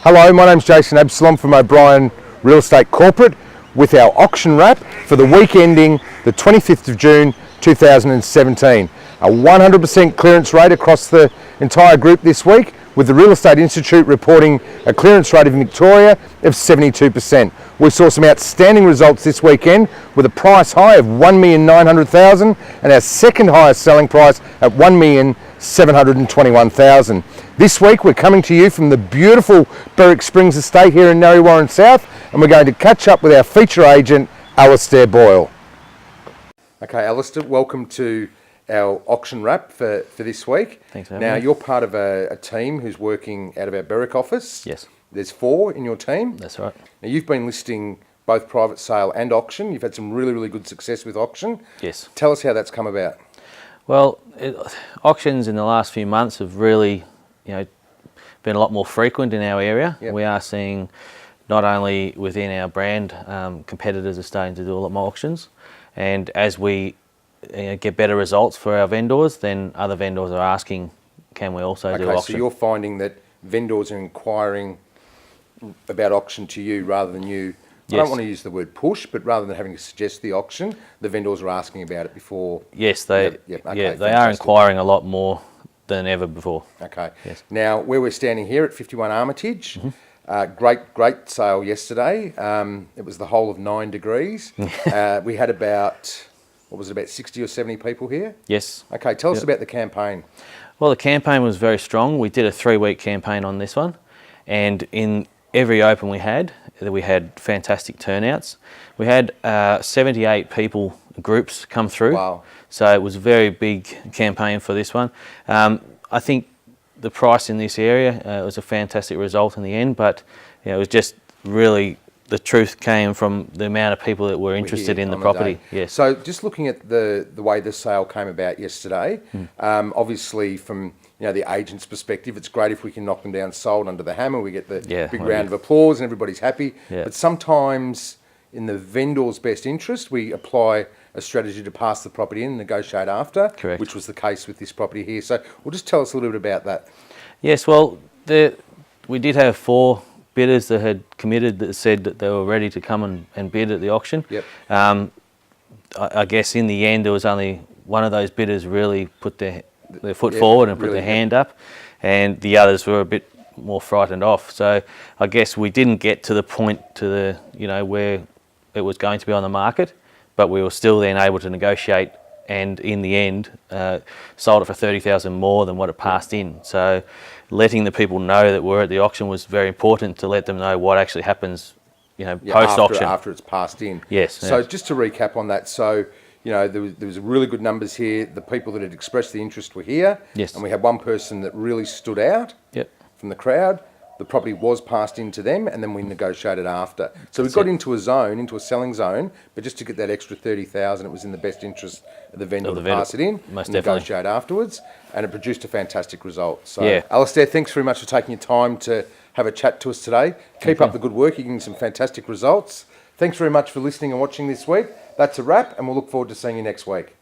Hello, my name's Jason Absalom from OBrien Real Estate Corporate with our auction wrap for the week ending the 25th of June 2017. A 100% clearance rate across the entire group this week, with the Real Estate Institute reporting a clearance rate in Victoria of 72%. We saw some outstanding results this weekend with a price high of $1,900,000 and our second highest selling price at $1,721,000. This week we're coming to you from the beautiful Berwick Springs estate here in Narre Warren South, and we're going to catch up with our feature agent, Alistair Boyle. Okay, Alistair, welcome to our auction wrap for this week. Thanks for having Now, me. you're part of a team who's working out of our Berwick office. Yes. There's 4 in your team. That's right. Now, you've been listing both private sale and auction. You've had some really good success with auction. Yes. Tell us how that's come about. Well, auctions in the last few months have really, been a lot more frequent in our area. Yep. We are seeing not only within our brand, competitors are starting to do a lot more auctions, and as we get better results for our vendors, then other vendors are asking, can we also do auction? Okay, so you're finding that vendors are inquiring about auction to you rather than you. I Yes. don't want to use the word push, but rather than having to suggest the auction, the vendors are asking about it before. Yes, they Okay, they are fantastic. inquiring a lot more than ever before. Okay. Yes. Now, where we're standing here at 51 Armitage, great sale yesterday. It was the whole of 9 degrees. We had about, about 60 or 70 people here? Yes. Okay, tell us about the campaign. Well, the campaign was very strong. We did a 3-week campaign on this one, and in every open we had fantastic turnouts. We had 78 people, groups come through. Wow. So it was a very big campaign for this one. I think the price in this area was a fantastic result in the end, but it was just really, the truth came from the amount of people that were interested in the property. Yes. So just looking at the way the sale came about yesterday, obviously from the agent's perspective, it's great if we can knock them down sold under the hammer. We get the big round of applause and everybody's happy. Yeah. But sometimes in the vendor's best interest, we apply a strategy to pass the property in and negotiate after. Correct. Which was the case with this property here. So we'll just tell us a little bit about that. Yes, well, we did have 4 bidders that had committed, that said that they were ready to come and bid at the auction. Yep. I guess in the end there was only one of those bidders really put their foot forward and put their hand up, and the others were a bit more frightened off. So I guess we didn't get to the point where it was going to be on the market, but we were still then able to negotiate, and in the end sold it for $30,000 more than what it passed in. So letting the people know that we're at the auction was very important, to let them know what actually happens post-auction. After it's passed in. Yes. So yes. just to recap on that, so there was really good numbers here. The people that had expressed the interest were here. Yes. And we had one person that really stood out Yep. from the crowd. The property was passed into them, and then we negotiated after. So we got into a selling zone, but just to get that extra $30,000, it was in the best interest of the vendor to pass it in, most and definitely. negotiate afterwards, and it produced a fantastic result. So, Yeah. Alistair, thanks very much for taking your time to have a chat to us today. Keep up the good work. You're getting some fantastic results. Thanks very much for listening and watching this week. That's a wrap, and we'll look forward to seeing you next week.